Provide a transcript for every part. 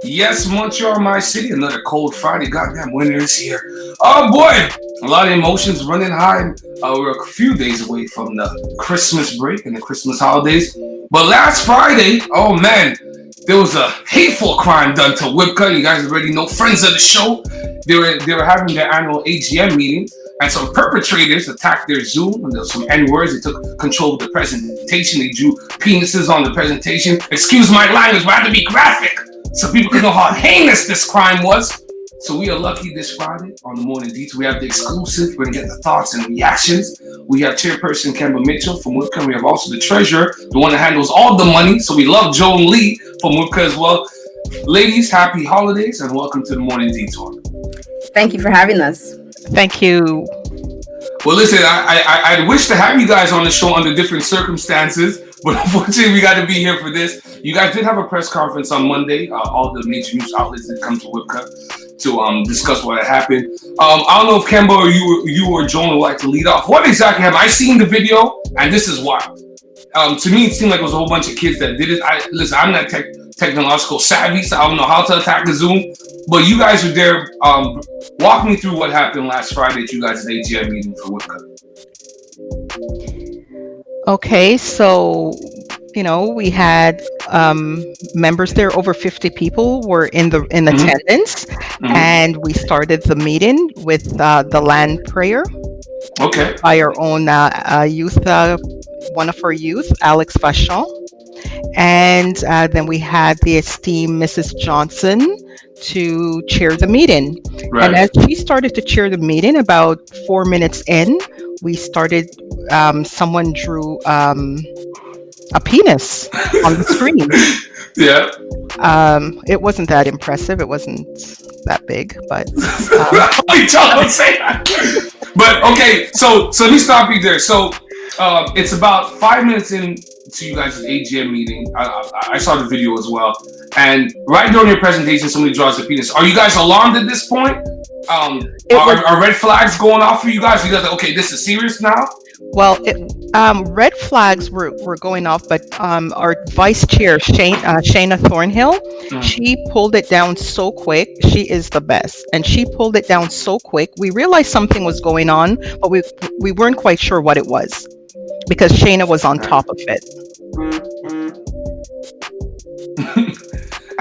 Yes, Montreal, my city. Another cold Friday. Goddamn, winter is here. Oh boy, a lot of emotions running high. We're a few days away from the Christmas break and the Christmas holidays. But last Friday, oh man, there was a hateful crime done to WIBCA. You guys already know, friends of the show. They were having their annual AGM meeting, and some perpetrators attacked their Zoom, and there was some N words. They took control of the presentation. They drew penises on the presentation. Excuse my language, but I had to be graphic so people can know how heinous this crime was. So we are lucky this Friday on the Morning Detour. We have the exclusive. We're going to get the thoughts and reactions. We have Chairperson Kemba Mitchell from WIBCA. We have also the Treasurer, the one that handles all the money. So we love Joan Lee from WIBCA as well. Ladies, happy holidays and welcome to the Morning Detour. Thank you for having us. Thank you. Well, listen, I wish to have you guys on the show under different circumstances, but unfortunately we got to be here for this. You guys did have a press conference on Monday. All the major news outlets did come to WIBCA to discuss what had happened. I don't know if Kemba or you or Joan would like to lead off. What exactly have I seen the video? And this is wild. To me, it seemed like it was a whole bunch of kids that did it. Listen, I'm not technological savvy, so I don't know how to attack a Zoom. But you guys are there. Walk me through what happened last Friday at you guys' AGM meeting for WIBCA. Okay, so we had members there. Over 50 people were in attendance, and we started the meeting with the land prayer. Okay. By our own youth, one of our youth, Alex Vachon, and then we had the esteemed Mrs. Johnson to chair the meeting. Right. And as she started to chair the meeting, about 4 minutes in, we started. Someone drew a penis on the screen. Yeah. It wasn't that impressive. It wasn't that big, but. Don't say that. But okay, so let me stop you there. So it's about 5 minutes into you guys' AGM meeting. I saw the video as well. And right during your presentation, somebody draws a penis. Are you guys alarmed at this point? Are red flags going off for you guys? You guys like, okay, this is serious now? Well, red flags were going off, but our vice chair, Shayna Thornhill, she pulled it down so quick. She is the best. And she pulled it down so quick. We realized something was going on, but we weren't quite sure what it was because Shayna was on top of it.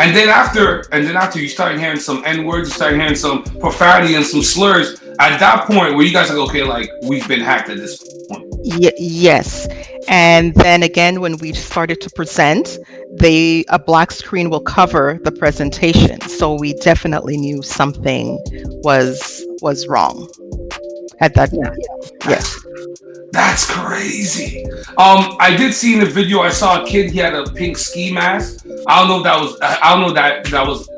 And then after you started hearing some N-words, you started hearing some profanity and some slurs. At that point, were you guys like, okay, like we've been hacked at this point? Yes. And then again, when we started to present, a black screen will cover the presentation. So we definitely knew something was wrong at that point. Yes. That's crazy. I did see in the video. I saw a kid. He had a pink ski mask. I don't know if that was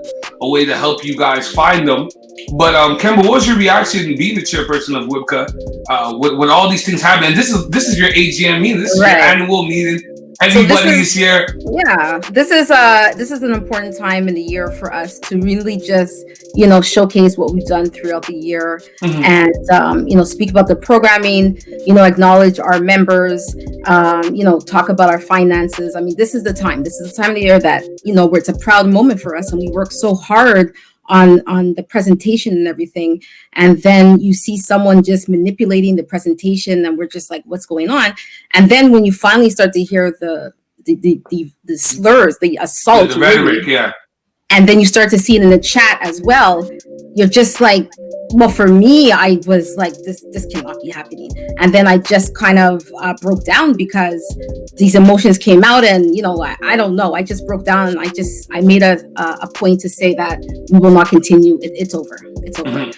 a way to help you guys find them. But Kemba, what was your reaction being the chairperson of WIBCA when all these things happen? And this is your AGM meeting. This is right. Your annual meeting. Everybody is here. Yeah, this is an important time in the year for us to really just showcase what we've done throughout the year, and speak about the programming. Acknowledge our members. Talk about our finances. I mean, this is the time. This is the time of the year that where it's a proud moment for us, and we work so hard on the presentation and everything, and then you see someone just manipulating the presentation, and we're just like, what's going on? And then when you finally start to hear the slurs, the assault, the rhetoric, yeah, and then you start to see it in the chat as well, you're just like, well, for me, I was like, this cannot be happening. And then I just kind of broke down because these emotions came out, and I don't know. I just broke down, and I made a point to say that we will not continue. It's over. It's over.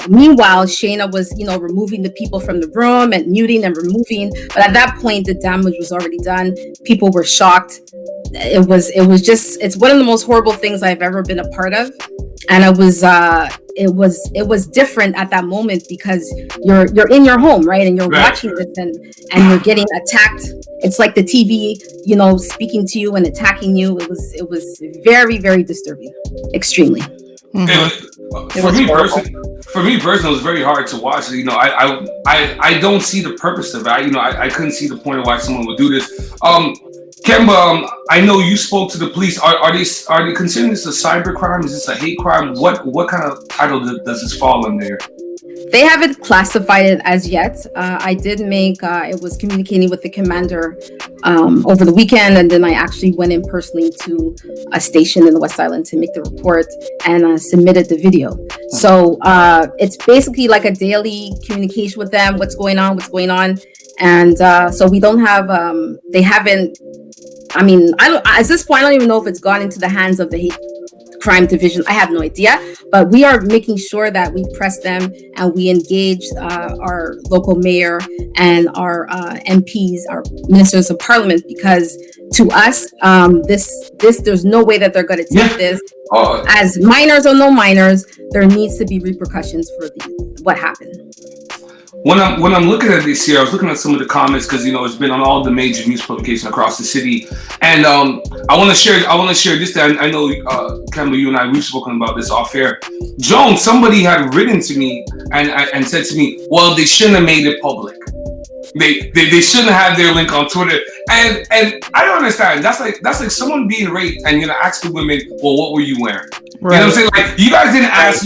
Meanwhile, Shayna was removing the people from the room and muting and removing. But at that point, the damage was already done. People were shocked. It was it's one of the most horrible things I've ever been a part of. And it was different at that moment because you're in your home, right? And you're watching this and you're getting attacked. It's like the TV, speaking to you and attacking you. It was very, very disturbing. Extremely. For me personally, it was very hard to watch. I don't see the purpose of it. I couldn't see the point of why someone would do this. Kemba, I know you spoke to the police. Are they considering this a cyber crime? Is this a hate crime? What kind of title does this fall under? They haven't classified it as yet. I did make, it was communicating with the commander over the weekend, and then I actually went in personally to a station in the West Island to make the report and submitted the video. So it's basically like a daily communication with them, what's going on. And so we don't have, they haven't, I mean, at this point, I don't even know if it's gone into the hands of the hate crime division. I have no idea, but we are making sure that we press them and we engage our local mayor and our MPs, our ministers of parliament, because to us, this there's no way that they're going to take this as minors or no minors. There needs to be repercussions for what happened. When I'm looking at this here, I was looking at some of the comments because it's been on all the major news publications across the city, and I want to share this. I know Kemba, you and I, we've spoken about this off air. Joan, somebody had written to me and said to me, "Well, they shouldn't have made it public. They shouldn't have their link on Twitter." And I don't understand. That's like someone being raped and ask the women, "Well, what were you wearing?" Right. You know what I'm saying? Like, you guys didn't ask.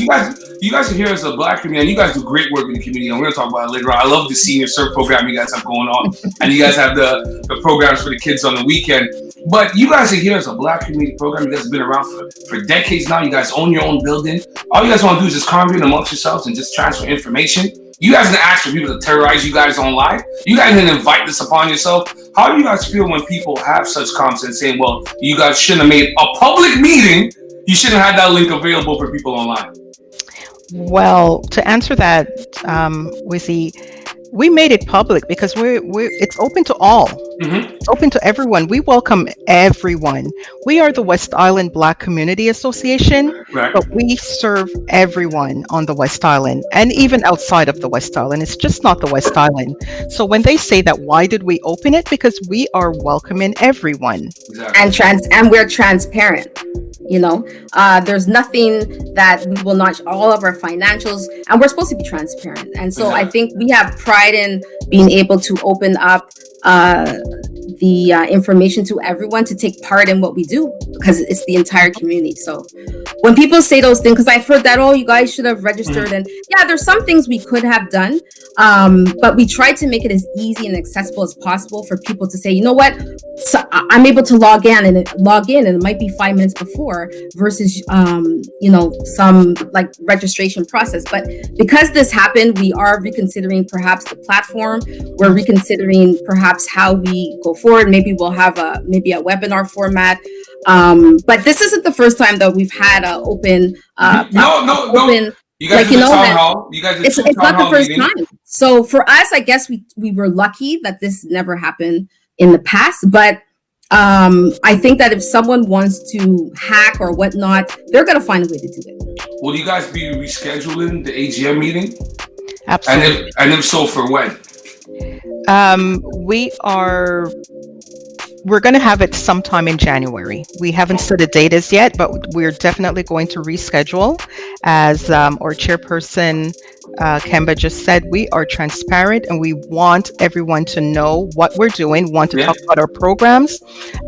You guys are here as a Black community, and you guys do great work in the community, and we're going to talk about it later on. I love the senior CERT program you guys have going on, and you guys have the programs for the kids on the weekend. But you guys are here as a Black community program. You guys have been around for decades now. You guys own your own building. All you guys want to do is just congregate amongst yourselves and just transfer information. You guys didn't ask for people to terrorize you guys online. You guys didn't invite this upon yourself. How do you guys feel when people have such comments and saying, well, you guys shouldn't have made a public meeting. You shouldn't have had that link available for people online? Well, to answer that, Wizzy, we made it public because it's open to all. Mm-hmm. It's open to everyone. We welcome everyone. We are the West Island Black Community Association, right, but we serve everyone on the West Island and even outside of the West Island. It's just not the West Island. So when they say that, why did we open it? Because we are welcoming everyone. Exactly. And we're transparent. There's nothing that we will not, all of our financials, and we're supposed to be transparent. And so I think we have pride in being able to open up the information to everyone to take part in what we do, because it's the entire community. So when people say those things, because I've heard that, you guys should have registered, and there's some things we could have done, but we tried to make it as easy and accessible as possible for people to say, you know what, so I'm able to log in and it might be 5 minutes before versus some like registration process. But because this happened, we are reconsidering perhaps the platform. We're reconsidering perhaps how we go forward. Maybe we'll have a webinar format. But this isn't the first time that we've had an open open. You guys town hall. You guys it's not the first time. So for us, I guess we were lucky that this never happened in the past. But I think that if someone wants to hack or whatnot, they're going to find a way to do it. Will you guys be rescheduling the AGM meeting? Absolutely. And if so, for when? We're going to have it sometime in January. We haven't set a date as yet, but we're definitely going to reschedule. As our chairperson, Kemba, just said, we are transparent and we want everyone to know what we're doing, want to talk about our programs,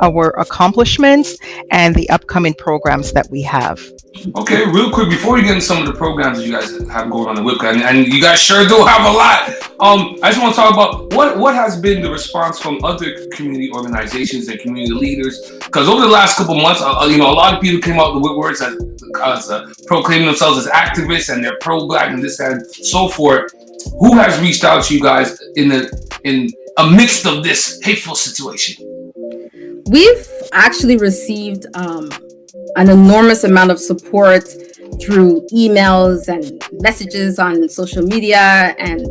our accomplishments, and the upcoming programs that we have. Okay, real quick, before we get into some of the programs that you guys have going on the WIBCA, and you guys sure do have a lot, I just want to talk about what has been the response from other community organizations and community leaders, because over the last couple months, a lot of people came out with words as proclaiming themselves as activists and they're pro-Black and this and so forth. Who has reached out to you guys in amidst of this hateful situation? We've actually received an enormous amount of support through emails and messages on social media, and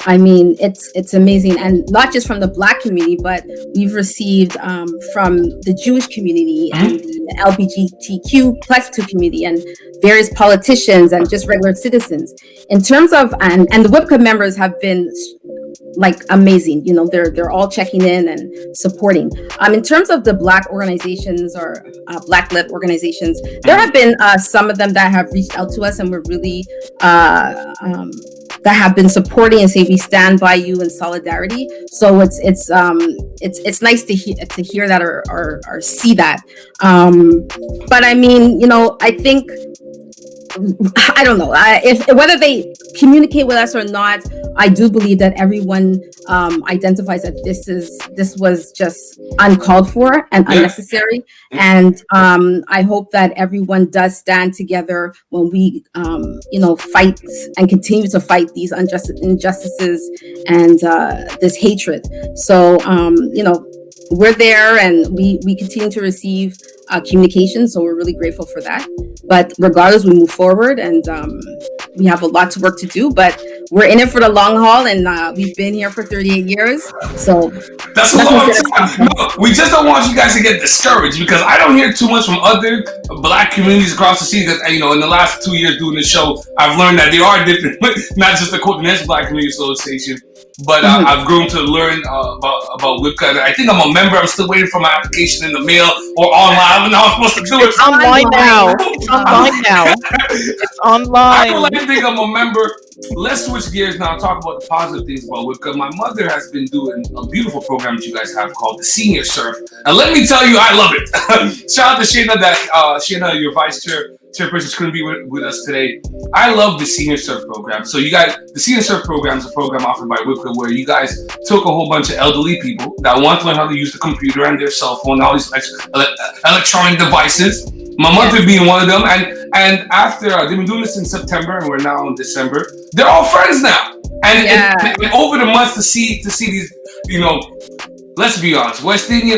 I mean it's amazing. And not just from the Black community, but we've received from the Jewish community and the LGBTQ+2 community and various politicians and just regular citizens. In terms of and the WIBCA members have been like amazing. They're all checking in and supporting. In terms of the Black organizations or Black-led organizations, there have been some of them that have reached out to us, and we're really that have been supporting and say we stand by you in solidarity. So it's nice to hear that or see that. But I mean, I think, I don't know if whether they communicate with us or not. I do believe that everyone identifies that this was just uncalled for and unnecessary, and I hope that everyone does stand together when we fight and continue to fight these injustices and this hatred. So we're there, and we continue to receive communication, so we're really grateful for that. But regardless, we move forward, and we have a lot to work to do, but we're in it for the long haul, and we've been here for 38 years. So that's a long time. No, we just don't want you guys to get discouraged, because I don't hear too much from other Black communities across the sea. Because in the last 2 years doing this show, I've learned that there are different, not just the National Black Community Association, but I've grown to learn about WIBCA. I think I'm a member. I'm still waiting for my application in the mail or online. I don't know how I'm supposed to do it. It's online now. It's online now. It's online. I would like to think I'm a member. Let's switch gears now and talk about the positive things about WIBCA. My mother has been doing a beautiful program that you guys have called the Senior Surf. And let me tell you, I love it. Shout out to Shayna, Shayna, your vice chairperson, couldn't be with us today. I love the Senior Surf program. So you guys, the Senior Surf program is a program offered by WIBCA where you guys took a whole bunch of elderly people that want to learn how to use the computer and their cell phone, all these electronic devices. My mother being one of them, and after they've been doing this in September, and we're now in December. They're all friends now, and over the months to see these, let's be honest,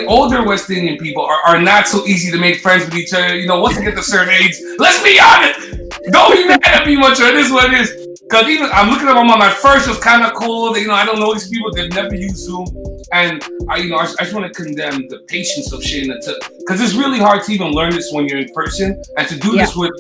older West Indian people are not so easy to make friends with each other. Once they get to certain age, let's be honest, don't be mad at me much. It is what it is. Because even I'm looking at my mom. At first, it was kind of cool. I don't know these people. They've never used Zoom, and I just want to condemn the patience of Shayna, because it's really hard to even learn this when you're in person, and to do this with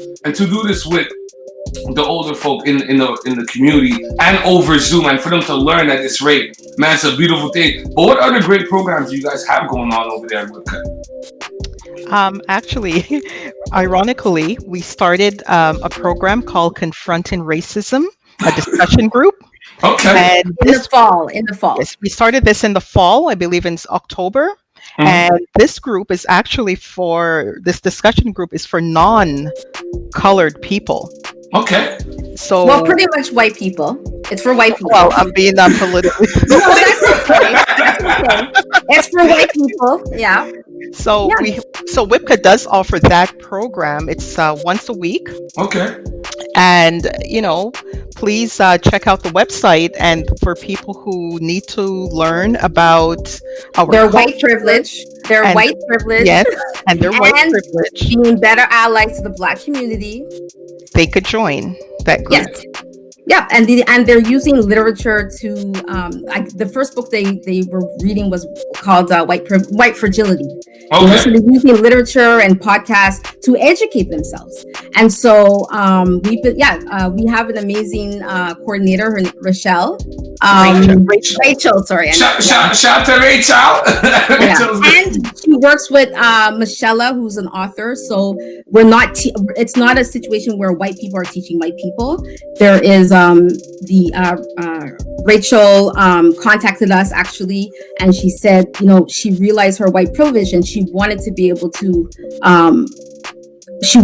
the older folk in the community and over Zoom, and for them to learn at this rate, man, it's a beautiful thing. But what other great programs do you guys have going on over there at WIBCA? Actually, ironically, we started a program called Confronting Racism, a discussion group. Okay. And in the fall. Yes, we started this in the fall, I believe in October. Mm-hmm. And this group is actually this discussion group is for non-colored people. Okay. So, well, pretty much white people. It's for white people. Well, I'm being politically. No, that's okay. That's okay. It's for white people. Yeah. So WIBCA does offer that program. It's once a week. Okay. And please check out the website. And for people who need to learn about their white privilege, yes, and their white privilege, being better allies to the Black community, they could join that group. Yes. Yeah, and they're using literature to the first book they were reading was called White Fragility. Okay. So they're using literature and podcasts to educate themselves. And so we have an amazing coordinator, her name, Rachel. Rachel, sorry. Shout out to Rachel. And she works with Michelle, who's an author. So we're not. It's not a situation where white people are teaching white people. There is Rachel contacted us actually, and she said, she realized her white privilege, and she wanted to be able to. She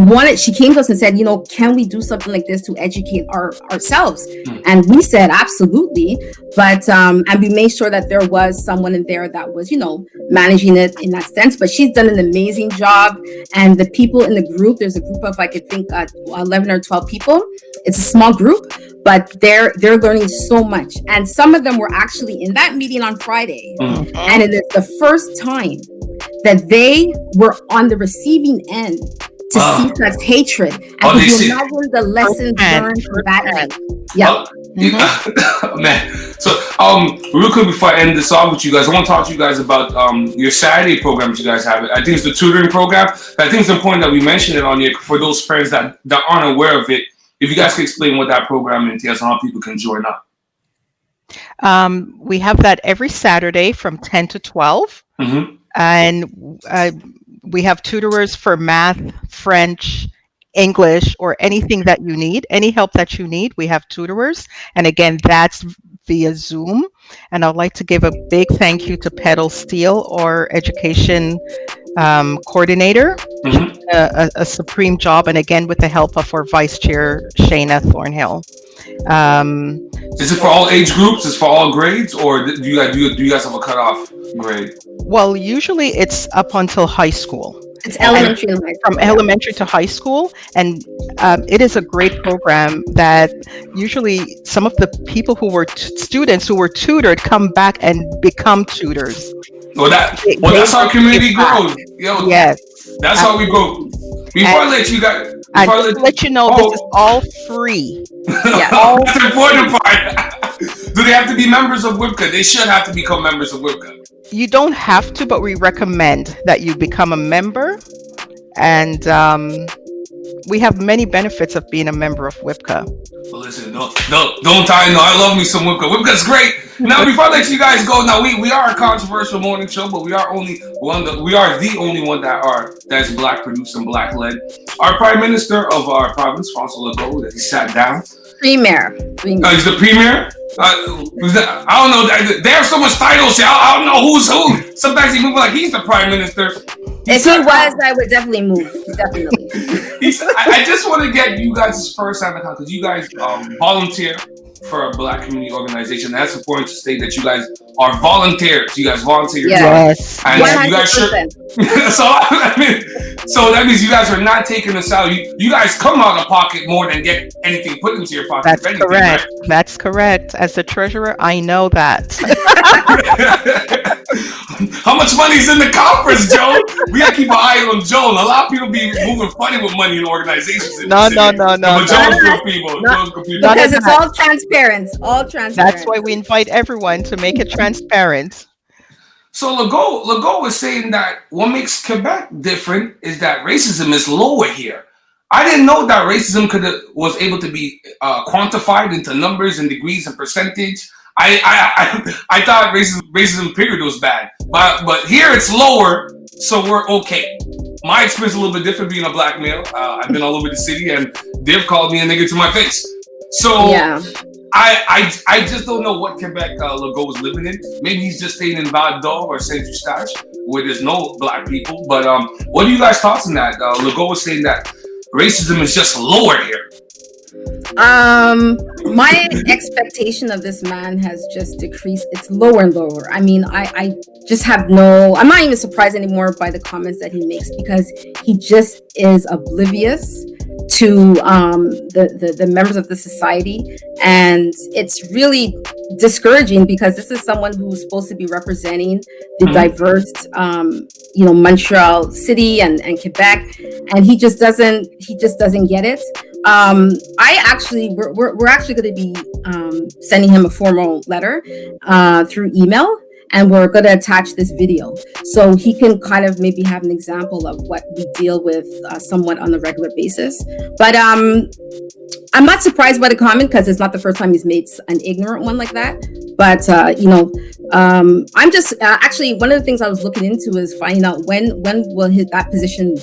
came to us and said, can we do something like this to educate ourselves? And we said, absolutely. But, and we made sure that there was someone in there that was, managing it in that sense. But she's done an amazing job. And the people in the group, there's a group of, I could think 11 or 12 people. It's a small group, but they're learning so much. And some of them were actually in that meeting on Friday. Mm-hmm. And it is the first time that they were on the receiving end to see such hatred. And can you imagine the lessons learned from that night? Yeah. Man. So, real quick before I end this off with you guys, I want to talk to you guys about your Saturday program that you guys have. I think it's the tutoring program. I think it's important that we mention it on here for those parents that aren't aware of it. If you guys can explain what that program entails and how people can join up. We have that every Saturday from 10 to 12. Mm-hmm. And we have tutors for math, French, English, or anything that you need, any help that you need, we have tutorers. And again, that's via Zoom. And I'd like to give a big thank you to Pedal Steele, our education coordinator, Mhm. a supreme job. And again, with the help of our vice chair, Shayna Thornhill. Is it for all age groups? Is it for all grades, or do you guys have a cutoff grade? Well, usually it's up until high school. It's elementary and high school. From elementary to high school, and it is a great program that usually some of the people who were students who were tutored come back and become tutors. Well, that's how community grows. Yo, Yes. that's how we grow. Before I let you guys, And before I just to let you know, this is all free. Yeah. That's the important part. Do they have to be members of WIBCA? They should have to become members of WIBCA. You don't have to, but we recommend that you become a member. And we have many benefits of being a member of WIBCA. Well, listen, don't tie. No, I love me some WIBCA. WIBCA's great. Now, before I let you guys go, now we are a controversial morning show, but we are the only one that's black produced and black led. Our Prime Minister of our province, Francois Legault, that he sat down. Premier. He's the premier. I don't know. They have so much titles. I don't know who's who. Sometimes he moves like he's the prime minister. If he was, I would definitely move. Definitely. I just want to get you guys' first hand account because you guys volunteer for a black community organization. That's important to state that you guys are volunteers. You guys volunteer. Yes. And you guys should. So that means you guys are not taking a salary. You guys come out of pocket more than get anything put into your pocket. That's correct. Right? That's correct. As the treasurer, I know that. How much money is in the coffers, Joe? We gotta keep an eye on Joe. A lot of people be moving funny with money in organizations. No. But Joe's good people. Because it's all transparent. All transparent. That's why we invite everyone to make it transparent. So Legault was saying that what makes Quebec different is that racism is lower here. I didn't know that racism was able to be quantified into numbers and degrees and percentage. I thought racism period was bad, but here it's lower, so we're okay. My experience is a little bit different being a black male. I've been all over the city, and they've called me a nigger to my face. So yeah. I just don't know what Quebec Legault is living in. Maybe he's just staying in Val d'Or or Saint Eustache, where there's no black people. But what are you guys' thoughts on that? Legault was saying that racism is just lower here. My expectation of this man has just decreased. It's lower and lower. I mean, I just have I'm not even surprised anymore by the comments that he makes because he just is oblivious to the members of the society, and it's really discouraging because this is someone who's supposed to be representing the diverse Montreal city and Quebec, and he just doesn't get it. We're actually going to be sending him a formal letter through email, and we're going to attach this video so he can kind of maybe have an example of what we deal with somewhat on a regular basis. But I'm not surprised by the comment because it's not the first time he's made an ignorant one like that. But I'm just actually one of the things I was looking into is finding out when will that position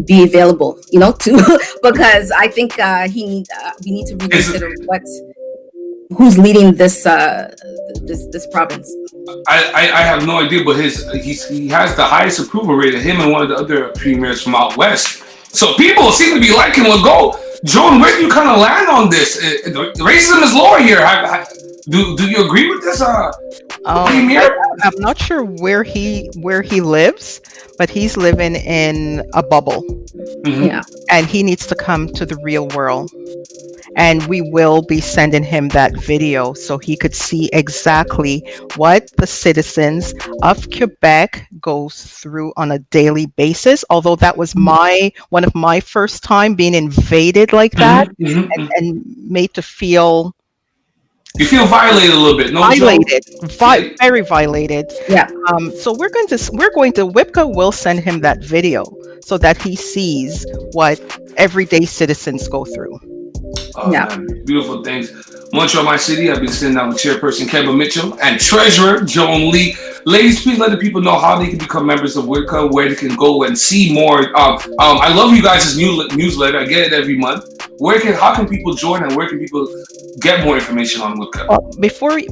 be available, because I think we need to reconsider who's leading this province. I have no idea, but he has the highest approval rate of him and one of the other premiers from out west. So people seem to be liking Legault. Joan, where do you kind of land on this? Racism is lower here. Do you agree with this premier? I'm not sure where he lives, but he's living in a bubble. Mm-hmm. Yeah, and he needs to come to the real world. And we will be sending him that video so he could see exactly what the citizens of Quebec goes through on a daily basis. Although that was one of my first time being invaded like that and made to feel. You feel violated a little bit, no? Violated, very violated. Yeah. So we're going to WIBCA will send him that video so that he sees what everyday citizens go through. Oh, yeah, man. Beautiful things. Montreal, my city. I've been sitting down with Chairperson Kevin Mitchell and Treasurer Joan Lee. Ladies, please let the people know how they can become members of WIBCA, where they can go and see more. I love you guys' newsletter. I get it every month. How can people join, and where can people get more information on WIBCA? Well,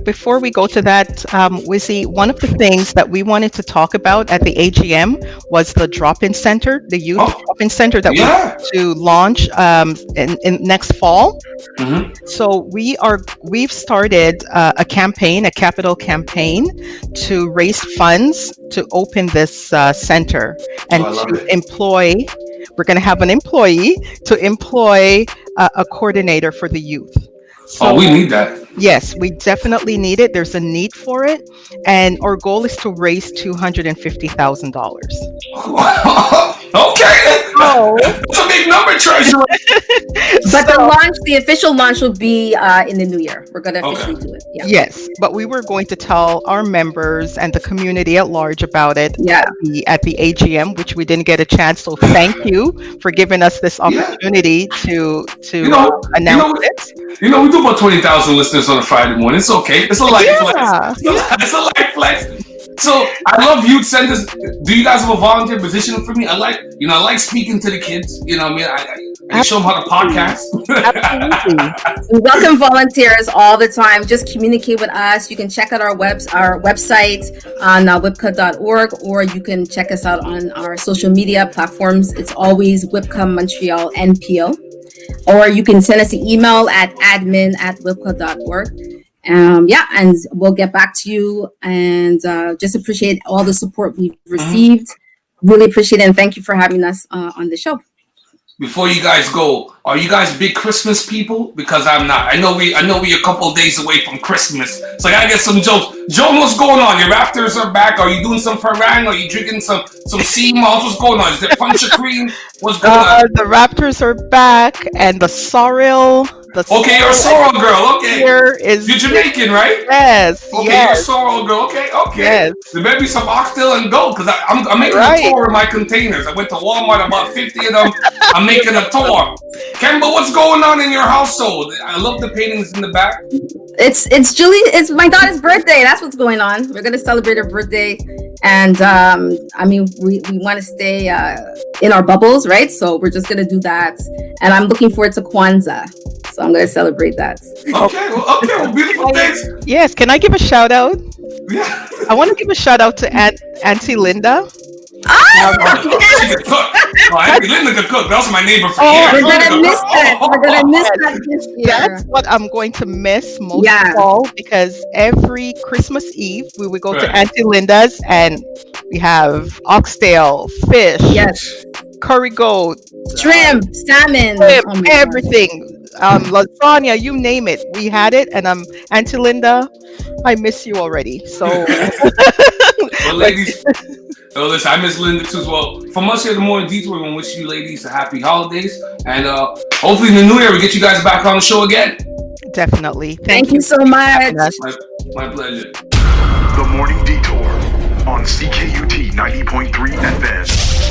before we go to that, Wizzy, one of the things that we wanted to talk about at the AGM was the drop-in center, the youth drop-in center that we want to launch in next fall. Mm-hmm. So we've started a capital campaign to raise funds to open this center and to employ. We're going to have an employee to employ a coordinator for the youth. So, we need that. Yes, we definitely need it. There's a need for it. And our goal is to raise $250,000. Okay. That's a big number, Treasurer. But the official launch will be in the new year. We're going to officially do it. Yeah. Yes, but we were going to tell our members and the community at large about it at the AGM, which we didn't get a chance. So thank you for giving us this opportunity to announce it. We do about 20,000 listeners on a Friday morning. It's okay. It's a light flex. It's a light flex. So I love youth centers. Do you guys have a volunteer position for me? I like speaking to the kids. You know what I mean? I show them how to podcast. Absolutely. We welcome volunteers all the time. Just communicate with us. You can check out our website on WIBCA.org, or you can check us out on our social media platforms. It's always WIBCA Montreal NPO. Or you can send us an email at admin@wibca.org. And we'll get back to you, and just appreciate all the support we've received. Really appreciate it, and thank you for having us on the show. Before you guys go, are you guys big Christmas people? Because I'm not. I know we a couple of days away from Christmas, so I gotta get some jokes. Joan, what's going on? Your Raptors are back. Are you doing some parang? Are you drinking some sea moss? What's going on? Is there punch of cream? What's going on? The Raptors are back, and the sorrel. Okay, you're a sorrel girl. Okay, you're Jamaican, right? Yes. Okay, yes. You're a sorrel girl. Okay. Yes. There better be some oxtail and goat, because I'm making a tour of my containers. I went to Walmart, I bought 50 of them. I'm making a tour. Kemba, what's going on in your household? I love the paintings in the back. It's my daughter's birthday. That's what's going on. We're gonna celebrate her birthday, and we want to stay in our bubbles, right? So we're just gonna do that, and I'm looking forward to Kwanzaa. So I'm going to celebrate that. Okay, well, beautiful things. Yes, can I give a shout out? Yeah. I want to give a shout out to Auntie Linda. She can cook. Auntie Linda can cook. That was my neighbor for years. We're going to miss that. We're going to miss that this year. That's what I'm going to miss most of all, because every Christmas Eve we would go to Auntie Linda's, and we have oxtail, fish, curry goat, shrimp, salmon, everything. Lasagna, you name it, we had it. And Auntie Linda, I miss you already. So well, ladies, listen, I miss Linda too as well. From us here at the Morning Detour, we want to wish you ladies a happy holidays, and hopefully in the new year we get you guys back on the show again. Definitely. Thank you so much. My pleasure. The Morning Detour on CKUT 90.3 FM.